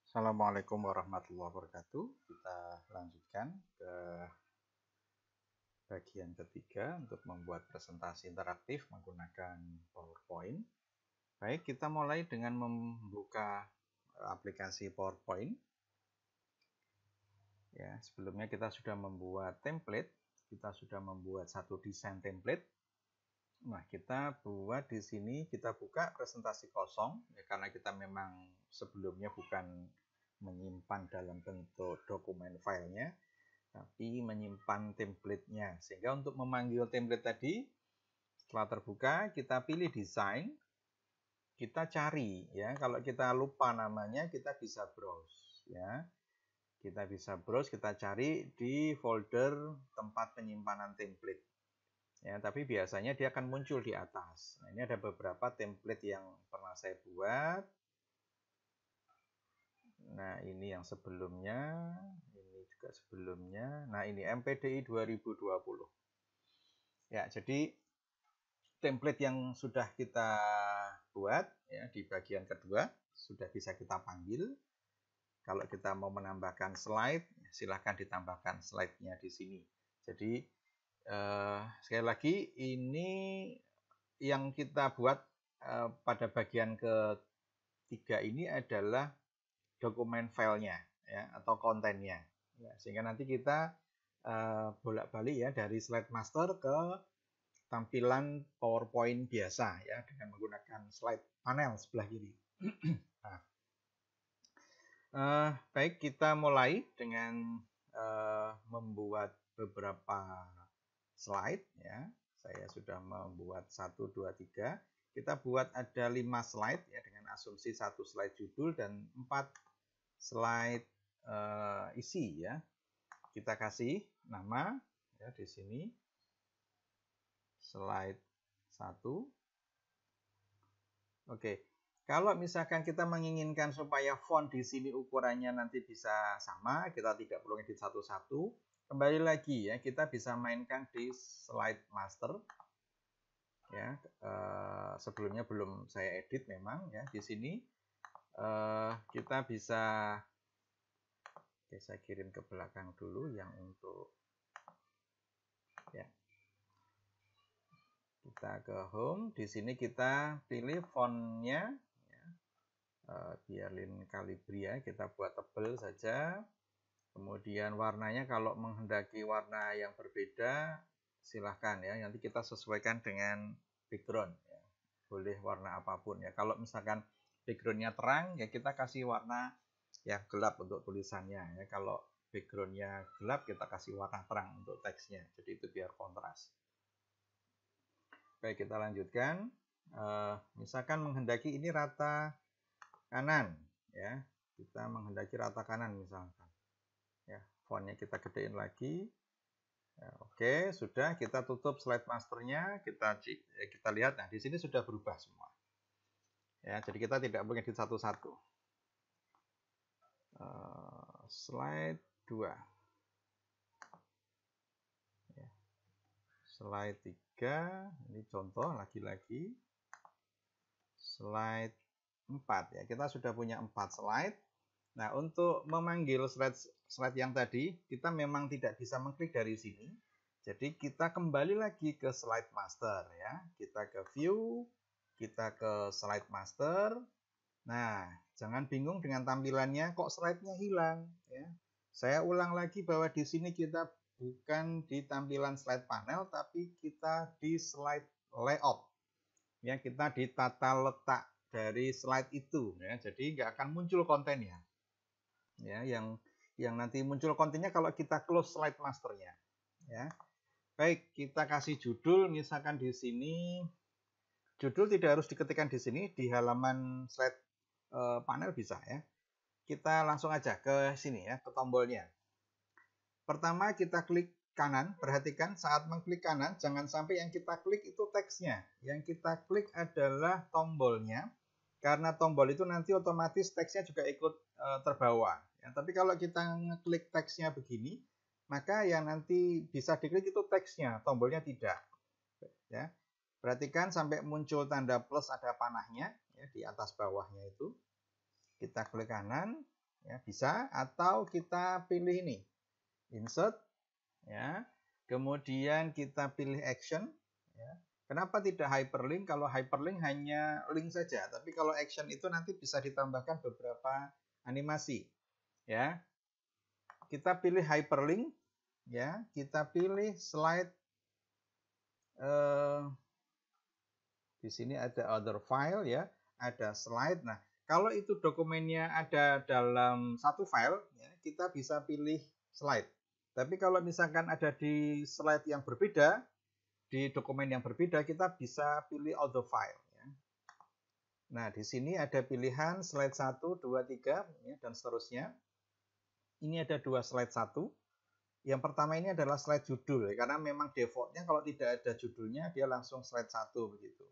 Assalamualaikum warahmatullahi wabarakatuh. Kita lanjutkan ke bagian ketiga untuk membuat presentasi interaktif menggunakan PowerPoint. Baik, kita mulai dengan membuka aplikasi PowerPoint. Ya, sebelumnya kita sudah membuat template, kita sudah membuat satu desain template. Nah, kita buat di sini, kita buka presentasi kosong, ya, karena kita memang sebelumnya bukan menyimpan dalam bentuk dokumen filenya, tapi menyimpan template-nya. Sehingga untuk memanggil template tadi, setelah terbuka, kita pilih desain, kita cari, ya. Kalau kita lupa namanya, kita bisa browse, ya. Kita bisa browse, kita cari di folder tempat penyimpanan template. Ya, tapi biasanya dia akan muncul di atas. Nah, ini ada beberapa template yang pernah saya buat. Nah, ini yang sebelumnya, ini juga sebelumnya. Nah, ini MPDI 2020. Ya, jadi template yang sudah kita buat ya di bagian kedua sudah bisa kita panggil. Kalau kita mau menambahkan slide, silahkan ditambahkan slide-nya di sini. Jadi sekali lagi ini yang kita buat pada bagian ketiga ini adalah dokumen filenya ya atau kontennya. Ya, sehingga nanti kita bolak-balik ya dari slide master ke tampilan PowerPoint biasa ya dengan menggunakan slide panel sebelah kiri. Baik, kita mulai dengan membuat beberapa slide ya. Saya sudah membuat 1, 2, 3. Kita buat ada 5 slide ya dengan asumsi 1 slide judul dan 4 slide isi ya. Kita kasih nama ya di sini. Slide 1. Oke. Kalau misalkan kita menginginkan supaya font di sini ukurannya nanti bisa sama, kita tidak perlu edit satu-satu. Kembali lagi ya, kita bisa mainkan di slide master. Ya, sebelumnya belum saya edit memang ya. Di sini kita bisa, oke, saya kirim ke belakang dulu yang untuk ya. Kita ke home. Di sini kita pilih fontnya. Biarlin Calibria kita buat tebal saja. Kemudian warnanya kalau menghendaki warna yang berbeda silahkan ya, nanti kita sesuaikan dengan background ya. Boleh warna apapun ya. Kalau misalkan backgroundnya terang ya kita kasih warna yang gelap untuk tulisannya ya. Kalau backgroundnya gelap kita kasih warna terang untuk teksnya, jadi itu biar kontras. Baik, kita lanjutkan. Misalkan menghendaki ini rata kanan ya, kita menghendaki rata kanan misalkan ya, fontnya kita gedein lagi ya, oke, sudah. Kita tutup slide masternya, kita lihat. Nah, di sini sudah berubah semua ya, jadi kita tidak mengedit satu-satu. Slide 2 ya. Slide 3 ini contoh lagi-lagi. Slide 4 ya, kita sudah punya 4 slide. Nah, untuk memanggil slide yang tadi, kita memang tidak bisa mengklik dari sini. Jadi kita kembali lagi ke slide master ya. Kita ke view, kita ke slide master. Nah, jangan bingung dengan tampilannya, kok slide-nya hilang ya. Saya ulang lagi bahwa di sini kita bukan di tampilan slide panel, tapi kita di slide layout. Ya, kita di tata letak dari slide itu ya. Jadi nggak akan muncul kontennya. Ya, yang nanti muncul kontennya kalau kita close slide masternya. Ya. Baik, kita kasih judul misalkan di sini. Judul tidak harus diketikkan di sini, di halaman slide panel bisa ya. Kita langsung aja ke sini ya, ke tombolnya. Pertama kita klik kanan, perhatikan saat mengklik kanan jangan sampai yang kita klik itu teksnya. Yang kita klik adalah tombolnya. Karena tombol itu nanti otomatis teksnya juga ikut terbawa. Ya, tapi kalau kita ngeklik teksnya begini, maka yang nanti bisa diklik itu teksnya, tombolnya tidak. Ya, perhatikan sampai muncul tanda plus ada panahnya ya, di atas bawahnya itu. Kita klik kanan. ya bisa, atau kita pilih ini, insert, ya. Kemudian kita pilih action, ya. Kenapa tidak hyperlink? Kalau hyperlink hanya link saja, tapi kalau action itu nanti bisa ditambahkan beberapa animasi, ya. Kita pilih hyperlink, ya. Kita pilih slide. Di sini ada other file, ya, ada slide. Nah, kalau itu dokumennya ada dalam satu file, ya, kita bisa pilih slide. Tapi kalau misalkan ada di slide yang berbeda, di dokumen yang berbeda, kita bisa pilih other file. Ya. Nah, di sini ada pilihan slide 1, 2, 3, ya, dan seterusnya. Ini ada 2 slide 1. Yang pertama ini adalah slide judul, karena memang defaultnya kalau tidak ada judulnya, dia langsung slide 1 begitu.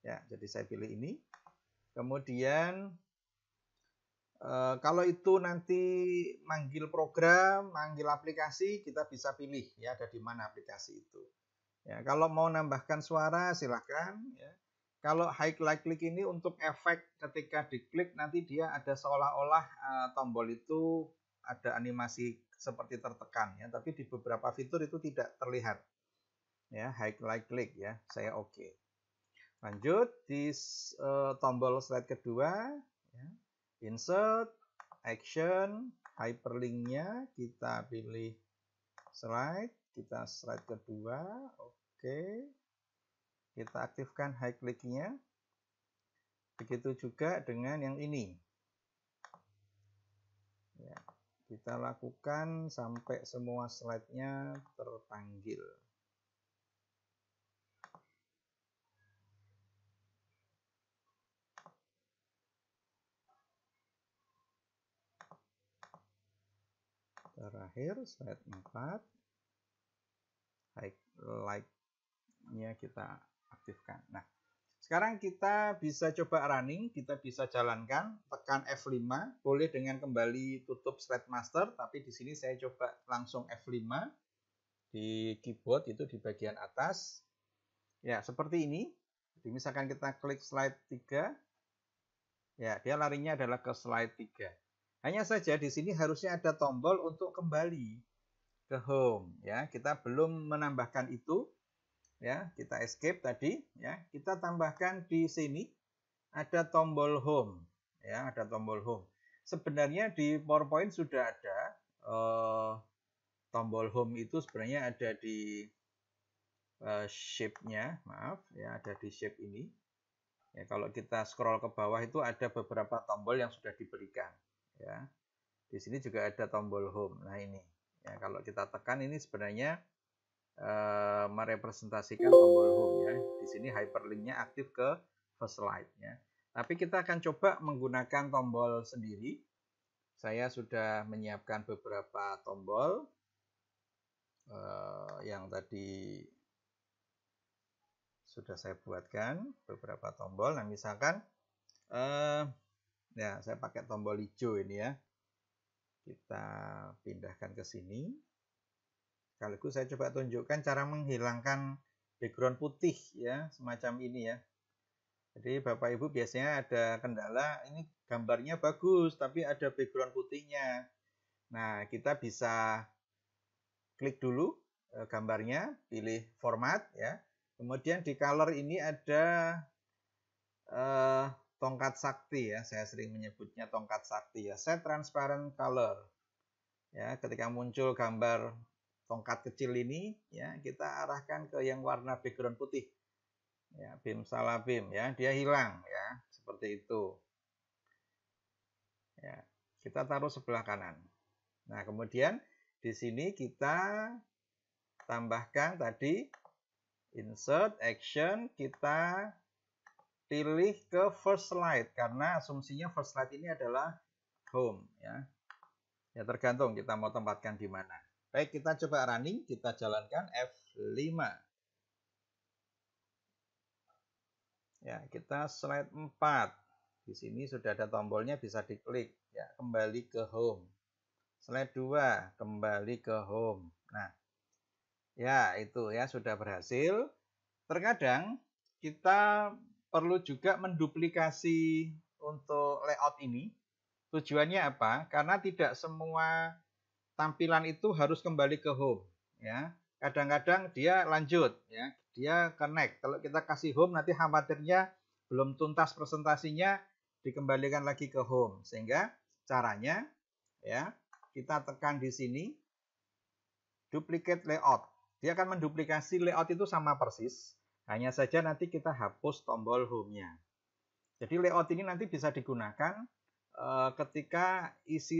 Ya, jadi saya pilih ini. Kemudian kalau itu nanti manggil program, manggil aplikasi, kita bisa pilih ya ada di mana aplikasi itu. Ya, kalau mau nambahkan suara silahkan. Ya. Kalau highlight klik ini untuk efek ketika diklik nanti dia ada seolah-olah tombol itu ada animasi seperti tertekan ya, tapi di beberapa fitur itu tidak terlihat. Ya, highlight klik ya, saya oke. Lanjut di tombol slide kedua, ya. Insert, action, hyperlinknya kita pilih slide, kita slide kedua, oke. Kita aktifkan high click-nya. Begitu juga dengan yang ini. Ya, kita lakukan sampai semua slide-nya terpanggil. Terakhir slide 4. Highlight-nya kita aktifkan. Nah, sekarang kita bisa coba running, kita bisa jalankan, tekan F5, boleh dengan kembali tutup slide master, tapi di sini saya coba langsung F5 di keyboard itu di bagian atas. Ya, seperti ini. Jadi misalkan kita klik slide 3, ya, dia larinya adalah ke slide 3. Hanya saja di sini harusnya ada tombol untuk kembali ke home, ya. Kita belum menambahkan itu. Ya, kita escape tadi, ya. Kita tambahkan di sini ada tombol home, ya, ada tombol home. Sebenarnya di PowerPoint sudah ada tombol home itu sebenarnya ada di shape-nya, maaf, ya, ada di shape ini. Ya, kalau kita scroll ke bawah itu ada beberapa tombol yang sudah diberikan, ya. Di sini juga ada tombol home. Nah, ini. Ya, kalau kita tekan ini sebenarnya merepresentasikan tombol home ya. Di sini hyperlink-nya aktif ke first slide ya. Tapi kita akan coba menggunakan tombol sendiri. Saya sudah menyiapkan beberapa tombol yang tadi sudah saya buatkan beberapa tombol. Nah, misalkan ya saya pakai tombol hijau ini ya. Kita pindahkan ke sini. Sekaligus saya coba tunjukkan cara menghilangkan background putih ya, semacam ini ya. Jadi Bapak Ibu biasanya ada kendala, ini gambarnya bagus tapi ada background putihnya. Nah, kita bisa klik dulu gambarnya, pilih format ya. Kemudian di color ini ada tongkat sakti ya, saya sering menyebutnya tongkat sakti ya, set transparent color. Ya, ketika muncul gambar tongkat kecil ini ya, kita arahkan ke yang warna background putih. Ya, bim salah bim ya, dia hilang ya, seperti itu. Ya, kita taruh sebelah kanan. Nah, kemudian di sini kita tambahkan tadi insert action, kita pilih ke first slide karena asumsinya first slide ini adalah home ya. Ya tergantung kita mau tempatkan di mana. Baik, kita coba running, kita jalankan F5. Ya, kita slide 4. Di sini sudah ada tombolnya, bisa diklik. Ya, kembali ke home. Slide 2, kembali ke home. Nah, ya itu ya sudah berhasil. Terkadang kita perlu juga menduplikasi untuk layout ini. Tujuannya apa? Karena tidak semua tampilan itu harus kembali ke home, ya. Kadang-kadang dia lanjut, ya. Dia connect. Kalau kita kasih home nanti khawatirnya belum tuntas presentasinya dikembalikan lagi ke home. Sehingga caranya, ya, kita tekan di sini duplicate layout. Dia akan menduplikasi layout itu sama persis. Hanya saja nanti kita hapus tombol home-nya. Jadi layout ini nanti bisa digunakan ketika isi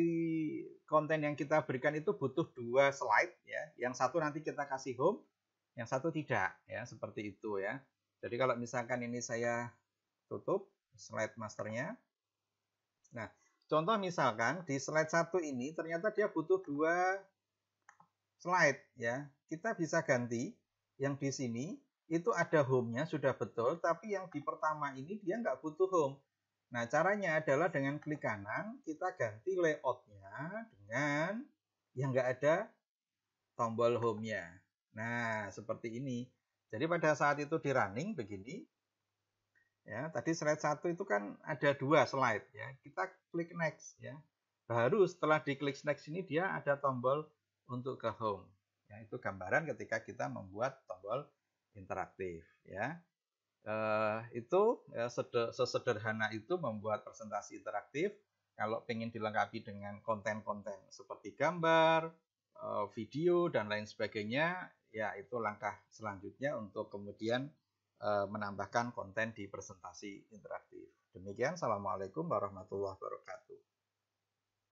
konten yang kita berikan itu butuh 2 slide, ya. Yang satu nanti kita kasih home, yang satu tidak, ya, seperti itu, ya. Jadi kalau misalkan ini saya tutup slide masternya. Nah, contoh misalkan di slide 1 ini ternyata dia butuh 2 slide, ya. Kita bisa ganti yang di sini itu ada home-nya sudah betul, tapi yang di pertama ini dia nggak butuh home. Nah, caranya adalah dengan klik kanan, kita ganti layout-nya dengan yang nggak ada tombol home-nya. Nah, seperti ini. Jadi pada saat itu di running begini, ya, tadi slide 1 itu kan ada 2 slide, ya. Kita klik next, ya. Baru setelah diklik next ini dia ada tombol untuk ke home. Ya, itu gambaran ketika kita membuat tombol interaktif, ya. Itu ya, sesederhana itu membuat presentasi interaktif. Kalau ingin dilengkapi dengan konten-konten seperti gambar, video, dan lain sebagainya, ya itu langkah selanjutnya untuk kemudian menambahkan konten di presentasi interaktif. Demikian, Assalamualaikum warahmatullahi wabarakatuh.